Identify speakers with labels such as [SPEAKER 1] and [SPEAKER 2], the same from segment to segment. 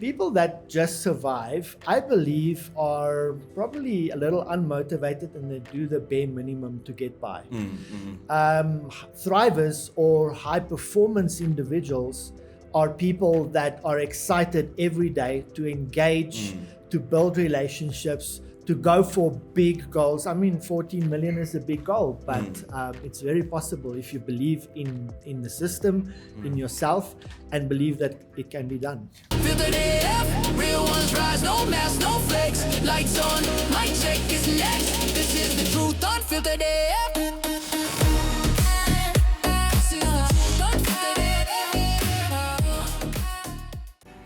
[SPEAKER 1] People that just survive, I believe, are probably a little unmotivated and they do the bare minimum to get by. Thrivers or high performance individuals are people that are excited every day to engage, to build relationships, to go for big goals. I mean, 14 million is a big goal, but it's very possible if you believe in the system, in yourself, and believe that it can be done.
[SPEAKER 2] Filtered AF, real ones rise, no mask, no flex. Lights on, my check is next. This is the truth, Unfiltered AF.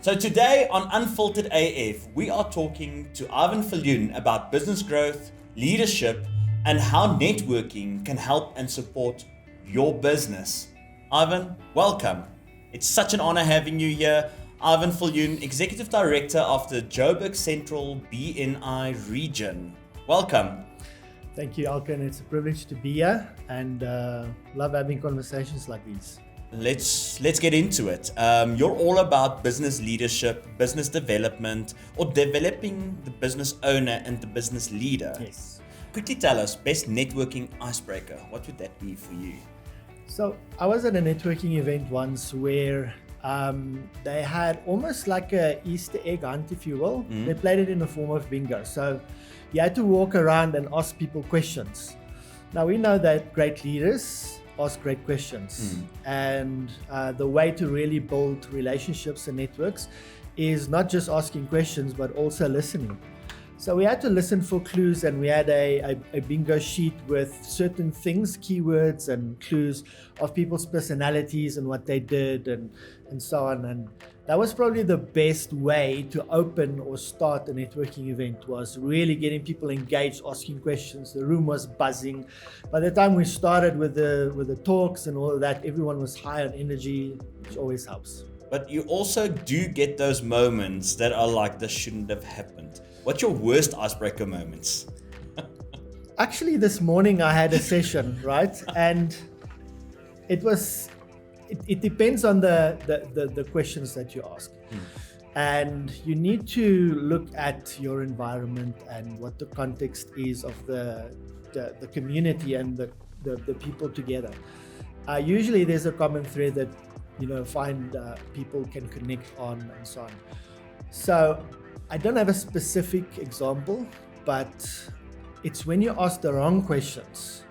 [SPEAKER 3] So today on Unfiltered AF, we are talking to Unfiltered about business growth, leadership, and how networking can help and support your business. Ivan, welcome. It's such an honor having you here. Ivan Viljoen, Executive Director of the Joburg Central BNI region. Welcome.
[SPEAKER 1] Thank you, Alkan. It's a privilege to be here and love having conversations like these.
[SPEAKER 3] Let's get into it. You're all about business leadership, business development, or developing the business owner and the business leader.
[SPEAKER 1] Yes.
[SPEAKER 3] Quickly tell us, best networking icebreaker. What would that be for you?
[SPEAKER 1] So I was at a networking event once where they had almost like a Easter egg hunt, if you will. They played it in the form of bingo. So you had to walk around and ask people questions. Now we know that great leaders ask great questions, and the way to really build relationships and networks is not just asking questions but also listening. So we had to listen for clues, and we had a bingo sheet with certain things, keywords and clues of people's personalities and what they did and so on. And that was probably the best way to open or start a networking event, was really getting people engaged, asking questions. The room was buzzing. By the time we started with the talks and all of that, everyone was high on energy, which always helps.
[SPEAKER 3] But you also do get those moments that are like, this shouldn't have happened. What's your worst icebreaker moments?
[SPEAKER 1] Actually, this morning I had a session, right? And it depends on the questions that you ask. And you need to look at your environment and what the context is of the community and the people together. Usually there's a common thread that, find people can connect on and so on. So I don't have a specific example, but it's when you ask the wrong questions,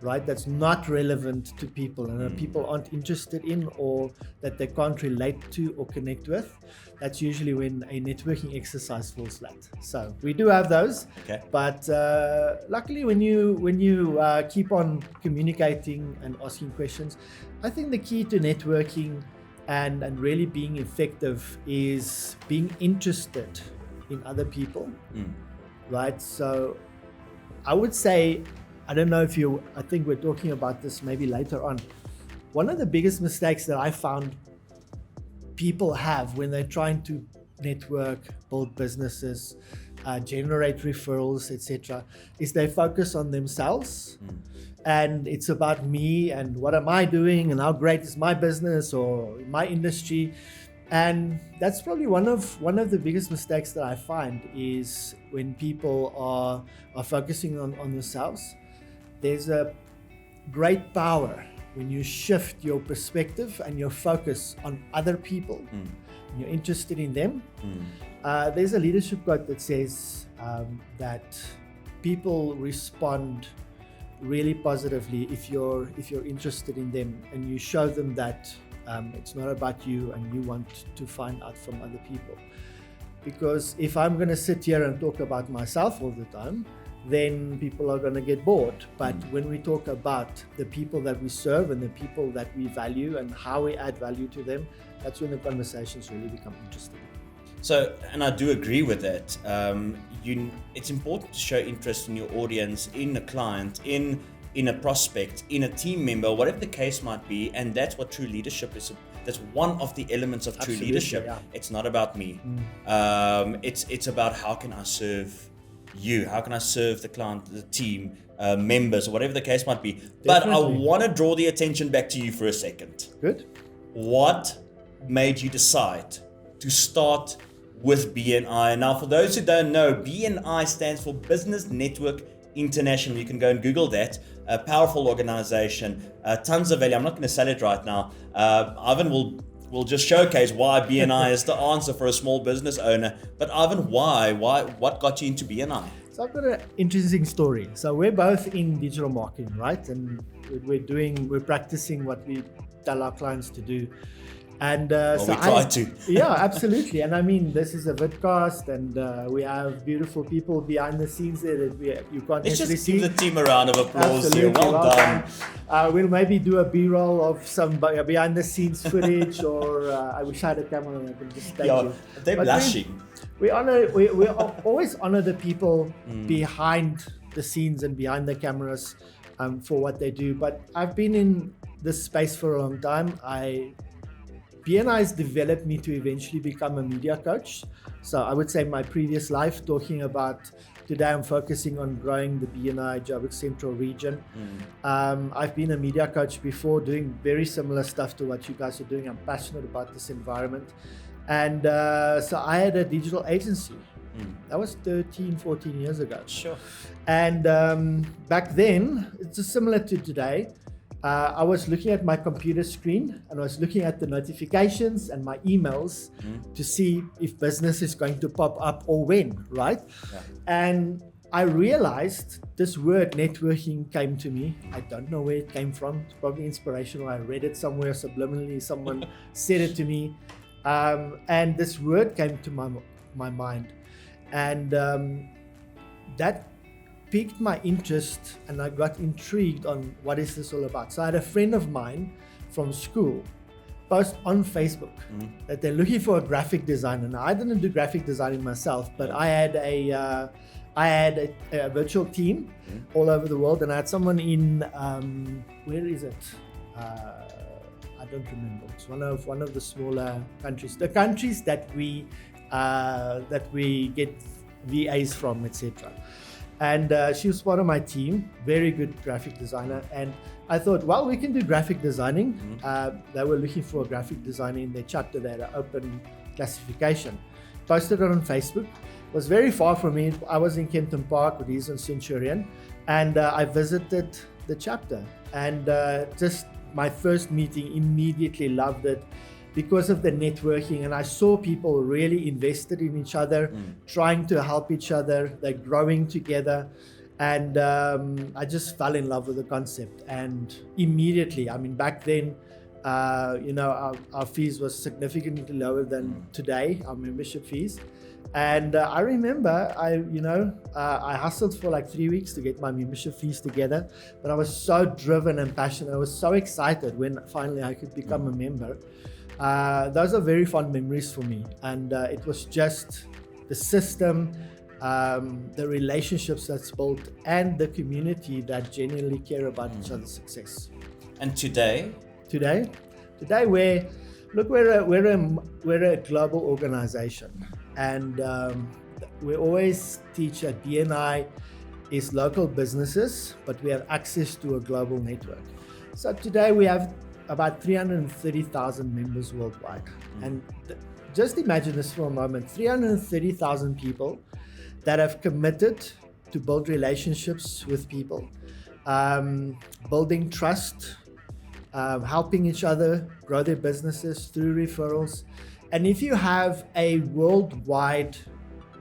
[SPEAKER 1] right? That's not relevant to people and that people aren't interested in, or that they can't relate to or connect with. That's usually when a networking exercise falls flat. So we do have those,
[SPEAKER 3] Okay.
[SPEAKER 1] but luckily when you keep on communicating and asking questions, I think the key to networking and really being effective is being interested in other people, right? So I would say, I don't know if I think we're talking about this maybe later on. One of the biggest mistakes that I found people have when they're trying to network, build businesses, generate referrals, etc., is they focus on themselves. And it's about me and what am I doing and how great is my business or my industry. And that's probably one of the biggest mistakes that I find, is when people are focusing on themselves. There's a great power when you shift your perspective and your focus on other people, and you're interested in them. There's a leadership quote that says that people respond really positively if you're interested in them and you show them that it's not about you and you want to find out from other people. Because if I'm going to sit here and talk about myself all the time, then people are going to get bored. But when we talk about the people that we serve and the people that we value and how we add value to them, that's when the conversations really become interesting.
[SPEAKER 3] So, and I do agree with that. It's important to show interest in your audience, in a client, in a prospect, in a team member, whatever the case might be. And that's what true leadership is. That's one of the elements of true
[SPEAKER 1] Absolutely,
[SPEAKER 3] leadership.
[SPEAKER 1] yeah.
[SPEAKER 3] It's not about me. It's about how can I serve you? How can I serve the client, the team, members, or whatever the case might be.
[SPEAKER 1] Definitely.
[SPEAKER 3] But I want to draw the attention back to you for a second.
[SPEAKER 1] Good.
[SPEAKER 3] What made you decide to start with BNI. Now, for those who don't know, BNI stands for Business Network International. You can go and Google that. A powerful organization, tons of value. I'm not going to sell it right now. Ivan will just showcase why BNI is the answer for a small business owner. But Ivan, what got you into BNI?
[SPEAKER 1] So I've got an interesting story. So we're both in digital marketing, right? And we're practicing what we tell our clients to do. And
[SPEAKER 3] we try to.
[SPEAKER 1] Yeah, absolutely. And I mean, this is a vidcast, and we have beautiful people behind the scenes there that you can't
[SPEAKER 3] Let's
[SPEAKER 1] actually
[SPEAKER 3] just
[SPEAKER 1] see.
[SPEAKER 3] give the team a round of applause
[SPEAKER 1] Absolutely,
[SPEAKER 3] here. Well done.
[SPEAKER 1] We'll maybe do a B-roll of some behind the scenes footage, or I wish I had a camera and I could just thank you.
[SPEAKER 3] They're blushing.
[SPEAKER 1] We always honor the people behind the scenes and behind the cameras for what they do. But I've been in this space for a long time. BNI has developed me to eventually become a media coach. So I would say my previous life, talking about today, I'm focusing on growing the BNI Joburg Central region. I've been a media coach before, doing very similar stuff to what you guys are doing. I'm passionate about this environment. And so I had a digital agency. That was 13, 14 years ago.
[SPEAKER 3] Sure.
[SPEAKER 1] And back then, it's just similar to today. I was looking at my computer screen and I was looking at the notifications and my emails to see if business is going to pop up or when, right? Yeah. And I realized this word networking came to me. I don't know where it came from. It's probably inspirational. I read it somewhere subliminally. Someone said it to me. And this word came to my mind. And that piqued my interest, and I got intrigued on what is this all about. So I had a friend of mine from school post on Facebook that they're looking for a graphic designer. Now I didn't do graphic designing myself, but I had a virtual team all over the world, and I had someone in where is it? I don't remember. It's one of the smaller countries, the countries that we get VAs from, etc. And she was part of my team, very good graphic designer. And I thought, well, we can do graphic designing. They were looking for a graphic designer in their chapter. They had an open classification. Posted it on Facebook. It was very far from me. I was in Kenton Park, but he's in Centurion. And I visited the chapter. And just my first meeting, immediately loved it because of the networking. And I saw people really invested in each other, trying to help each other. They're growing together. And I just fell in love with the concept. And immediately, I mean, back then, our fees was significantly lower than today, our membership fees. And I remember I hustled for like 3 weeks to get my membership fees together, but I was so driven and passionate. I was so excited when finally I could become a member. Those are very fond memories for me. And it was just the system, the relationships that's built, and the community that genuinely care about each other's success.
[SPEAKER 3] And today
[SPEAKER 1] we're a global organization, and we always teach that BNI is local businesses, but we have access to a global network. So today we have about 330,000 members worldwide. And just imagine this for a moment, 330,000 people that have committed to build relationships with people, building trust, helping each other grow their businesses through referrals. And if you have a worldwide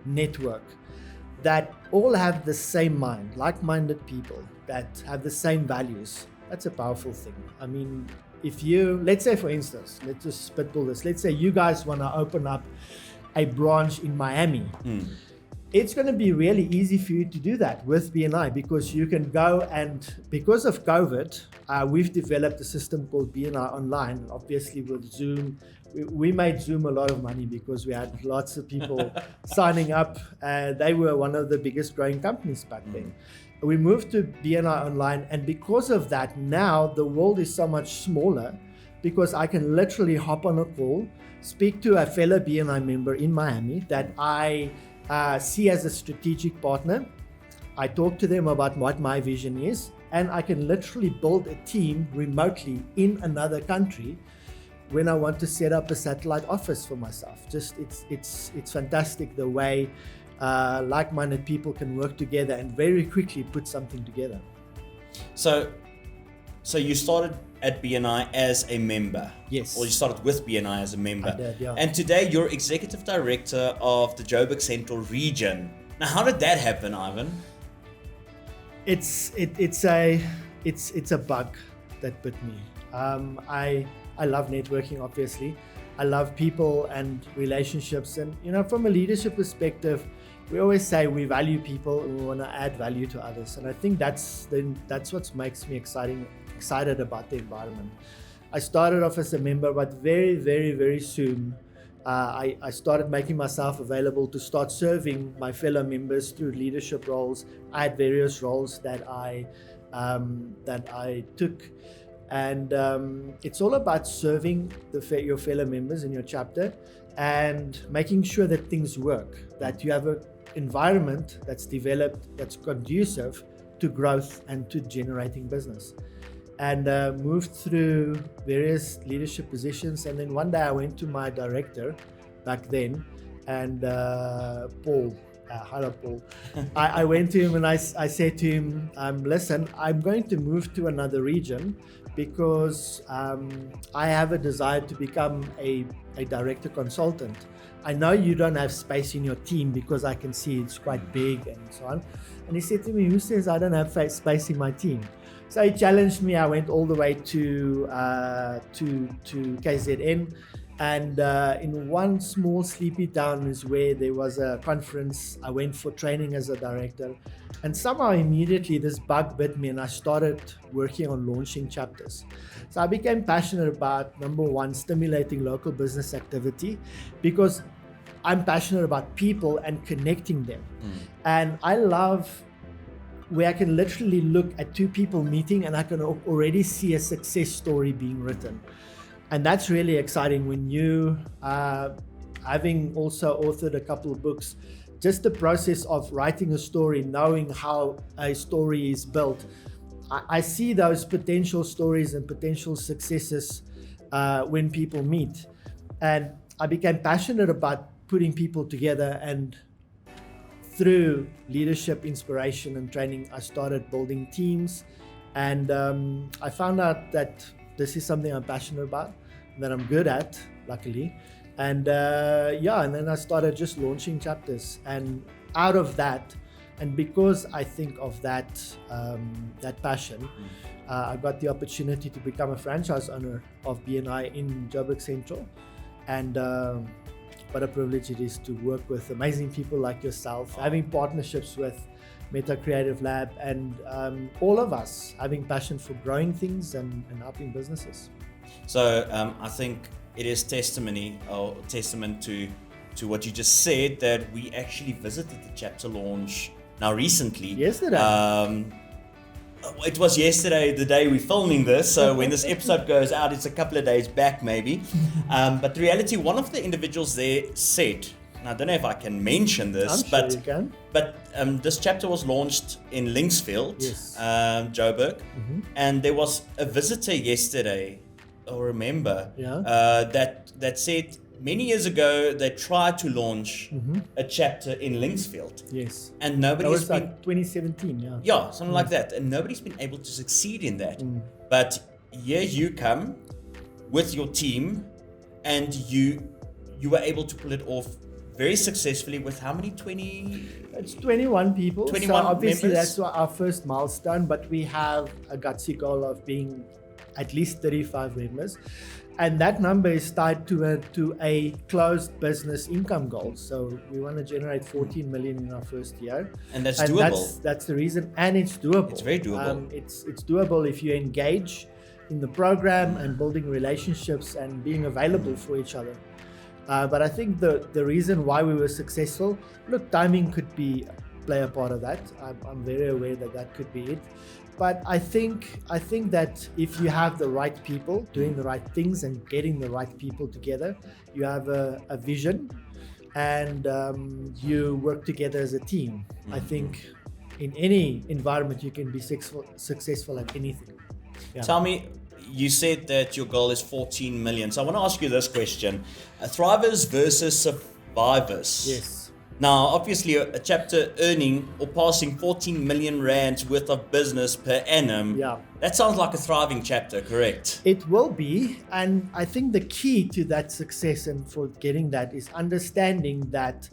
[SPEAKER 1] network that all have the same mind, like-minded people that have the same values, that's a powerful thing. I mean, if you, let's say for instance, let's just spitball this. Let's say you guys want to open up a branch in Miami. It's going to be really easy for you to do that with BNI because you can go, and because of COVID, we've developed a system called BNI Online. Obviously with Zoom, we made Zoom a lot of money because we had lots of people signing up. They were one of the biggest growing companies back then. We moved to BNI Online, and because of that, now the world is so much smaller because I can literally hop on a call, speak to a fellow BNI member in Miami that I see as a strategic partner. I talk to them about what my vision is, and I can literally build a team remotely in another country when I want to set up a satellite office for myself. Just it's fantastic the way like-minded people can work together and very quickly put something together.
[SPEAKER 3] So you started at BNI as a member.
[SPEAKER 1] Yes.
[SPEAKER 3] Or you started with BNI as a member.
[SPEAKER 1] I did, yeah.
[SPEAKER 3] And today you're executive director of the Joburg Central region. Now, how did that happen, Ivan?
[SPEAKER 1] It's a bug that bit me. I love networking, obviously. I love people and relationships, and from a leadership perspective, we always say we value people and we want to add value to others. And I think that's what makes me excited about the environment. I started off as a member, but very, very, very soon I started making myself available to start serving my fellow members through leadership roles. I had various roles that I took, and it's all about serving your fellow members in your chapter and making sure that things work, that you have an environment that's developed, that's conducive to growth and to generating business. And moved through various leadership positions, and then one day I went to my director back then, and Paul, hello Paul. I went to him and I said to him, listen, I'm going to move to another region because I have a desire to become a director consultant. I know you don't have space in your team because I can see it's quite big and so on. And he said to me, who says I don't have space in my team? So he challenged me. I went all the way to KZN, and in one small sleepy town is where there was a conference. I went for training as a director, and somehow immediately this bug bit me, and I started working on launching chapters. So I became passionate about, number one, stimulating local business activity, because I'm passionate about people and connecting them. And I love where I can literally look at two people meeting and I can already see a success story being written. And that's really exciting when you, having also authored a couple of books, just the process of writing a story, knowing how a story is built. I see those potential stories and potential successes when people meet. And I became passionate about putting people together, and through leadership, inspiration, and training, I started building teams, and I found out that this is something I'm passionate about, that I'm good at, luckily, and and then I started just launching chapters, and out of that, and because I think of that passion, I got the opportunity to become a franchise owner of BNI in Joburg Central, and what a privilege it is to work with amazing people like yourself, having partnerships with Meta Creative Lab, and all of us having passion for growing things and helping businesses.
[SPEAKER 3] So I think it is testament to what you just said, that we actually visited the chapter launch now recently.
[SPEAKER 1] Yesterday.
[SPEAKER 3] It was yesterday, the day we're filming this, so when this episode goes out, it's a couple of days back maybe. But the reality, one of the individuals there said, and I don't know if I can mention this,
[SPEAKER 1] I'm sure you can.
[SPEAKER 3] But this chapter was launched in Linksfield,
[SPEAKER 1] yes.
[SPEAKER 3] Joburg, and there was a visitor yesterday, or a member, that said many years ago they tried to launch a chapter in Linksfield.
[SPEAKER 1] Yes.
[SPEAKER 3] And nobody's been...
[SPEAKER 1] like 2017, yeah.
[SPEAKER 3] Yeah, something like that. And nobody's been able to succeed in that. But here you come with your team, and you were able to pull it off very successfully with how many?
[SPEAKER 1] It's 21 people.
[SPEAKER 3] 21
[SPEAKER 1] so obviously
[SPEAKER 3] members.
[SPEAKER 1] That's our first milestone, but we have a gutsy goal of being at least 35 members. And that number is tied to a closed business income goal. So we want to generate 14 million in our first year.
[SPEAKER 3] And that's doable.
[SPEAKER 1] That's the reason. And it's doable.
[SPEAKER 3] It's very doable.
[SPEAKER 1] It's doable if you engage in the program and building relationships and being available for each other. But I think the reason why we were successful, look, timing could play a part of that. I'm very aware that could be it. But I think that if you have the right people doing the right things and getting the right people together, you have a vision, and you work together as a team. I think in any environment you can be successful at anything. Yeah.
[SPEAKER 3] Tell me, you said that your goal is 14 million. So I want to ask you this question. Thrivers versus survivors.
[SPEAKER 1] Yes.
[SPEAKER 3] Now, obviously, a chapter earning or passing 14 million rands worth of business per annum.
[SPEAKER 1] Yeah.
[SPEAKER 3] That sounds like a thriving chapter, correct?
[SPEAKER 1] It will be, and I think the key to that success and for getting that is understanding that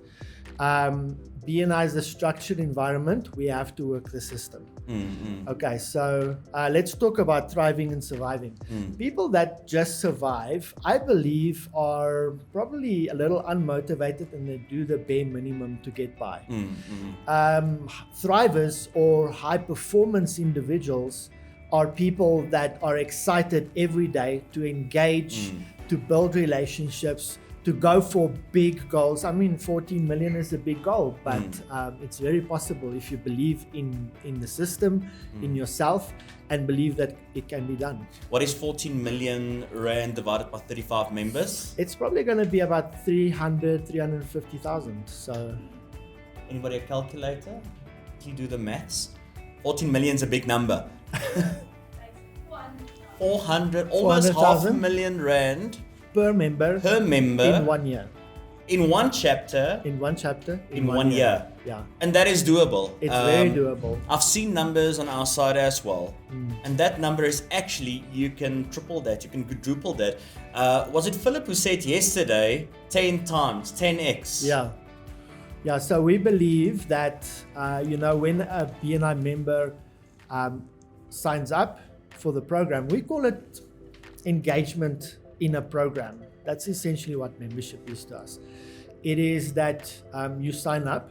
[SPEAKER 1] BNI is a structured environment. We have to work the system. Okay, so let's talk about thriving and surviving. People that just survive, I believe, are probably a little unmotivated and they do the bare minimum to get by. Thrivers or high performance individuals are people that are excited every day to engage, to build relationships, to go for big goals. I mean, 14 million is a big goal, but it's very possible if you believe in the system, in yourself, and believe that it can be done.
[SPEAKER 3] What is 14 million rand divided by 35 members?
[SPEAKER 1] It's probably going to be about 350,000. So,
[SPEAKER 3] anybody a calculator? Can you do the maths? 14 million is a big number. 400, almost half a million rand
[SPEAKER 1] per member in 1 year.
[SPEAKER 3] In one chapter.
[SPEAKER 1] In one chapter.
[SPEAKER 3] In 1 year.
[SPEAKER 1] Yeah.
[SPEAKER 3] And that is doable.
[SPEAKER 1] It's very doable.
[SPEAKER 3] I've seen numbers on our side as well. And that number is actually, you can triple that, you can quadruple that. Was it Philip who said yesterday, 10 times, 10x?
[SPEAKER 1] Yeah. Yeah, so we believe that, when a BNI member signs up for the program, we call it engagement in a program. That's essentially what membership is to us. It is that you sign up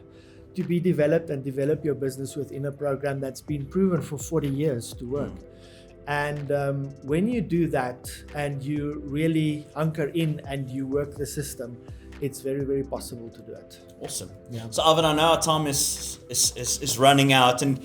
[SPEAKER 1] to be developed and develop your business within a program that's been proven for 40 years to work. And when you do that and you really anchor in and you work the system, it's very, very possible to do it.
[SPEAKER 3] Awesome.
[SPEAKER 1] Yeah.
[SPEAKER 3] So Ivan, I know our time is running out, and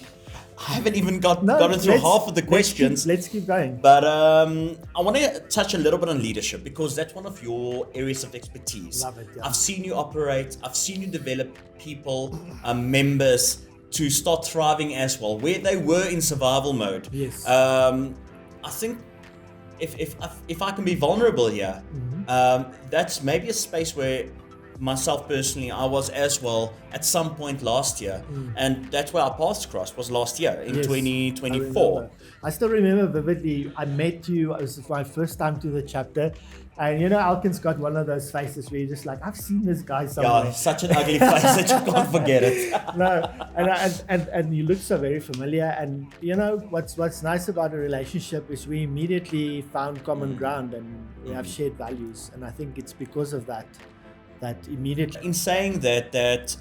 [SPEAKER 3] I haven't even gotten through half of the questions.
[SPEAKER 1] Let's keep going.
[SPEAKER 3] But I want to touch a little bit on leadership, because that's one of your areas of expertise.
[SPEAKER 1] Love it, yeah.
[SPEAKER 3] I've seen you operate. I've seen you develop people, members, to start thriving as well, where they were in survival mode.
[SPEAKER 1] Yes.
[SPEAKER 3] I think if I can be vulnerable here, that's maybe a space where myself personally, I was as well at some point last year, and that's where our paths crossed, was last year in 2024.
[SPEAKER 1] I still remember vividly, I met you, it was my first time to the chapter, and Alkin's got one of those faces where you're just like, I've seen this guy somewhere.
[SPEAKER 3] Yeah, such an ugly face that you can't forget it.
[SPEAKER 1] No, and you look so very familiar, and what's nice about a relationship is we immediately found common ground and we have shared values, and I think it's because of that immediately.
[SPEAKER 3] In saying that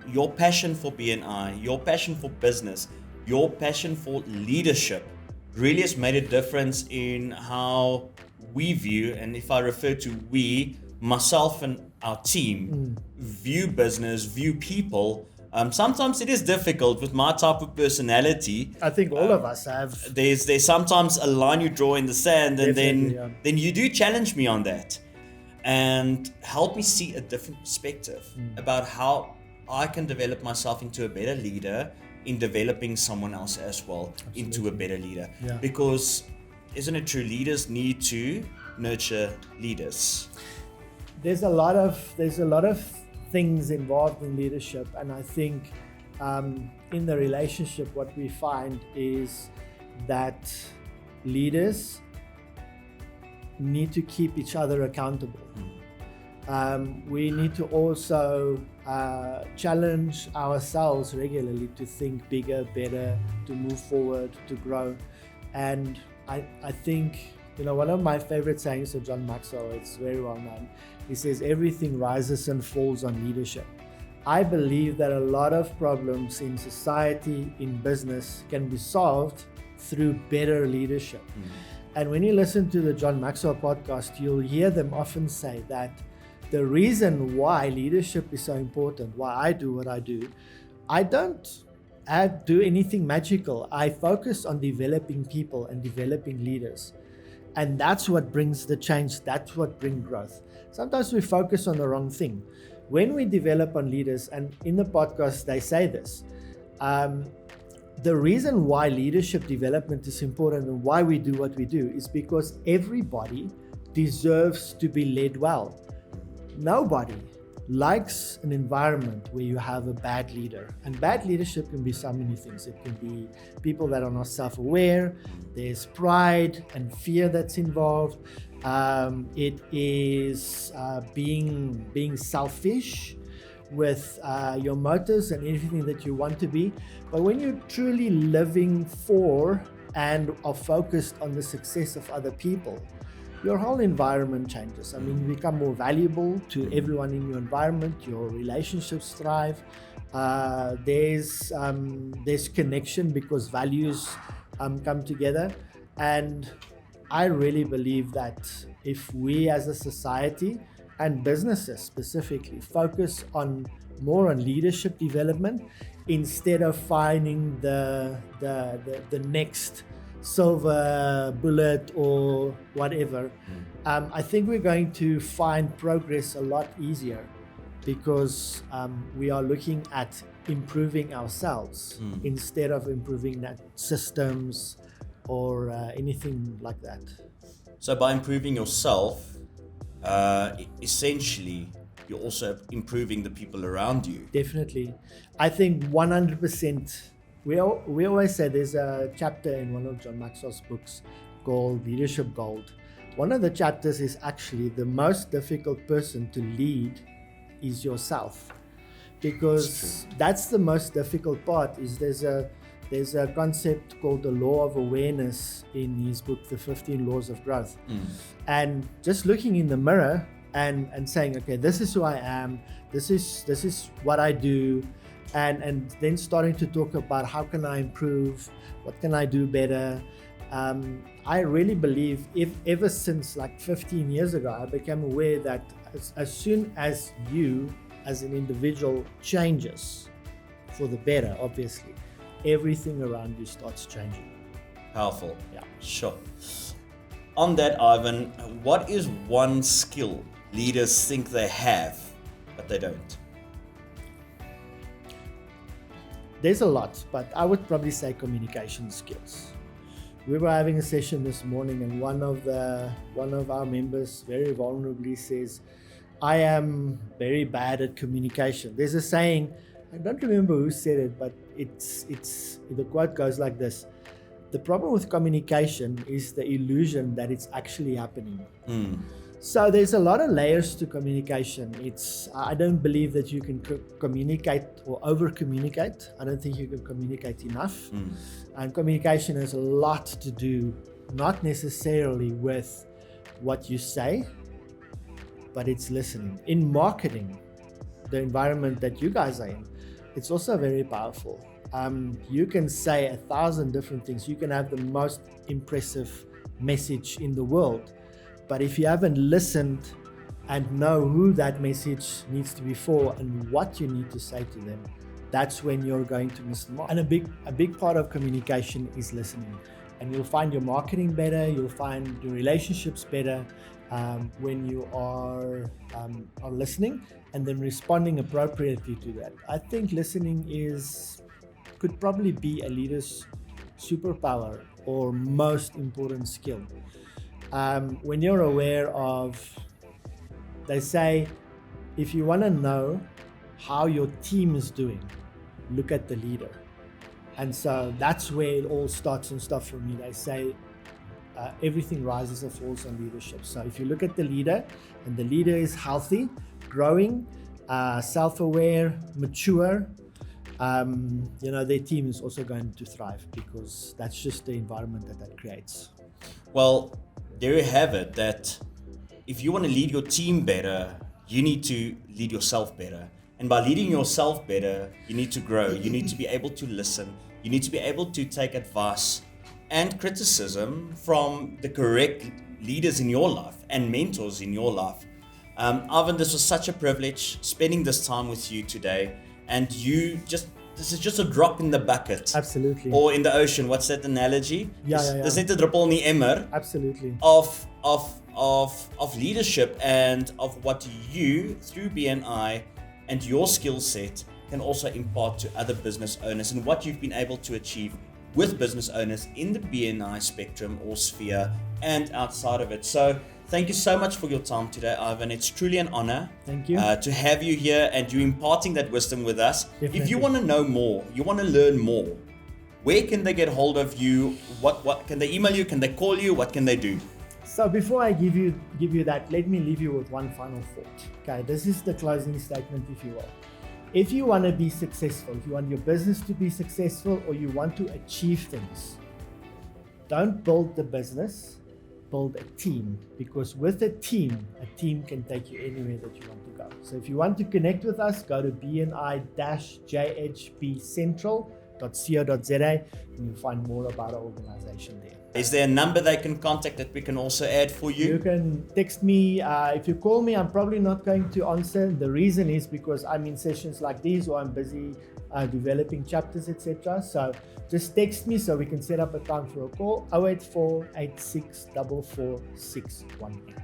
[SPEAKER 3] your passion for BNI, your passion for business, your passion for leadership really has made a difference in how we view, and if I refer to we, myself and our team, view business, view people. Sometimes it is difficult with my type of personality.
[SPEAKER 1] I think all of us have.
[SPEAKER 3] There's sometimes a line you draw in the sand, and
[SPEAKER 1] Definitely,
[SPEAKER 3] then you do challenge me on that, and help me see a different perspective about how I can develop myself into a better leader, in developing someone else as well into a better leader.
[SPEAKER 1] Yeah.
[SPEAKER 3] Because isn't it true, leaders need to nurture leaders?
[SPEAKER 1] There's a lot of things involved in leadership, and I think in the relationship what we find is that leaders need to keep each other accountable. We need to also challenge ourselves regularly to think bigger, better, to move forward, to grow. And I think, one of my favorite sayings of John Maxwell, it's very well known. He says, everything rises and falls on leadership. I believe that a lot of problems in society, in business, can be solved through better leadership. And when you listen to the John Maxwell podcast, you'll hear them often say that the reason why leadership is so important, why I do what I do, I don't do anything magical. I focus on developing people and developing leaders. And that's what brings the change. That's what brings growth. Sometimes we focus on the wrong thing. When we develop on leaders, and in the podcast they say this, the reason why leadership development is important and why we do what we do is because everybody deserves to be led well. Nobody likes an environment where you have a bad leader. And bad leadership can be so many things. It can be people that are not self-aware. There's pride and fear that's involved. It is being selfish with your motives and everything that you want to be. But when you're truly living for and are focused on the success of other people, your whole environment changes. I mean, you become more valuable to everyone in your environment. Your relationships thrive. There's connection because values come together. And I really believe that if we as a society and businesses specifically focus more on leadership development instead of finding the next silver bullet or whatever, I think we're going to find progress a lot easier because we are looking at improving ourselves instead of improving that systems or anything like that.
[SPEAKER 3] So by improving yourself, essentially, you're also improving the people around you.
[SPEAKER 1] Definitely. I think 100%. We always say there's a chapter in one of John Maxwell's books called Leadership Gold. One of the chapters is actually the most difficult person to lead is yourself, because that's the most difficult part. Is there's a concept called the law of awareness in his book, The 15 Laws of Growth. And just looking in the mirror and saying, okay, this is who I am, this is what I do, and then starting to talk about how can I improve, what can I do better. I really believe ever since like 15 years ago, I became aware that as soon as you as an individual changes for the better, obviously, everything around you starts changing.
[SPEAKER 3] Powerful.
[SPEAKER 1] Yeah.
[SPEAKER 3] Sure. On that, Ivan, what is one skill leaders think they have, but they don't?
[SPEAKER 1] There's a lot, but I would probably say communication skills. We were having a session this morning, and one of our members very vulnerably says, I am very bad at communication. There's a saying, I don't remember who said it, but the quote goes like this: the problem with communication is the illusion that it's actually happening. So there's a lot of layers to communication. I don't believe that you can communicate or over communicate. I don't think you can communicate enough. And communication has a lot to do, not necessarily with what you say, but it's listening. In marketing, the environment that you guys are in, it's also very powerful. You can say 1,000 different things. You can have the most impressive message in the world, but if you haven't listened and know who that message needs to be for and what you need to say to them, that's when you're going to miss the mark. And a big part of communication is listening. And you'll find your marketing better, you'll find your relationships better when you are listening and then responding appropriately to that. I think listening could probably be a leader's superpower or most important skill. When you're aware of, they say, if you want to know how your team is doing, look at the leader. And so that's where it all starts and stuff for me. They say everything rises and falls on leadership. So if you look at the leader and the leader is healthy, growing, self-aware, mature, their team is also going to thrive, because that's just the environment that creates.
[SPEAKER 3] Well, there you have it, that if you want to lead your team better, you need to lead yourself better. And by leading yourself better, you need to grow. You need to be able to listen. You need to be able to take advice and criticism from the correct leaders in your life and mentors in your life. Ivan, this was such a privilege spending this time with you today. And this is just a drop in the bucket.
[SPEAKER 1] Absolutely.
[SPEAKER 3] Or in the ocean. What's that analogy?
[SPEAKER 1] Yeah.
[SPEAKER 3] Dis net 'n druppel in die emmer.
[SPEAKER 1] Absolutely.
[SPEAKER 3] Of leadership and of what you, through BNI and your skill set, can also impart to other business owners and what you've been able to achieve with business owners in the BNI spectrum or sphere and outside of it. So thank you so much for your time today, Ivan. It's truly an honor
[SPEAKER 1] Thank you.
[SPEAKER 3] To have you here and you imparting that wisdom with us.
[SPEAKER 1] Definitely.
[SPEAKER 3] If you want to know more, you want to learn more, where can they get hold of you? What can they email you? Can they call you? What can they do?
[SPEAKER 1] So before I give you that, let me leave you with one final thought. Okay, this is the closing statement, if you will. If you want to be successful, if you want your business to be successful, or you want to achieve things, don't build the business, build a team. Because with a team can take you anywhere that you want to go. So if you want to connect with us, go to bni-jhbcentral.co.za and you'll find more about our organization there.
[SPEAKER 3] Is there a number they can contact that we can also add for you?
[SPEAKER 1] You can text me. If you call me, I'm probably not going to answer. The reason is because I'm in sessions like these or I'm busy developing chapters, etc. So just text me so we can set up a time for a call. 084 86 44618.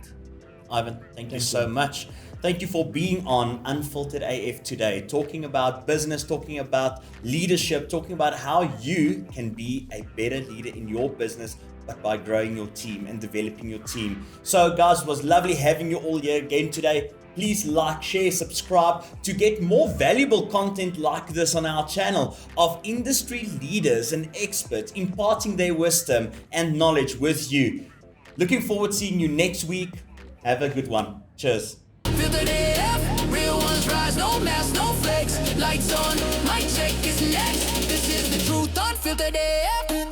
[SPEAKER 3] Ivan, thank you so much. Thank you for being on Unfiltered AF today, talking about business, talking about leadership, talking about how you can be a better leader in your business, but by growing your team and developing your team. So guys, it was lovely having you all here again today. Please like, share, subscribe to get more valuable content like this on our channel of industry leaders and experts imparting their wisdom and knowledge with you. Looking forward to seeing you next week. Have a good one. Cheers.
[SPEAKER 2] Filtered AF, real ones rise, no mask, no flex. Lights on, mic check is next. This is the truth, Unfiltered AF.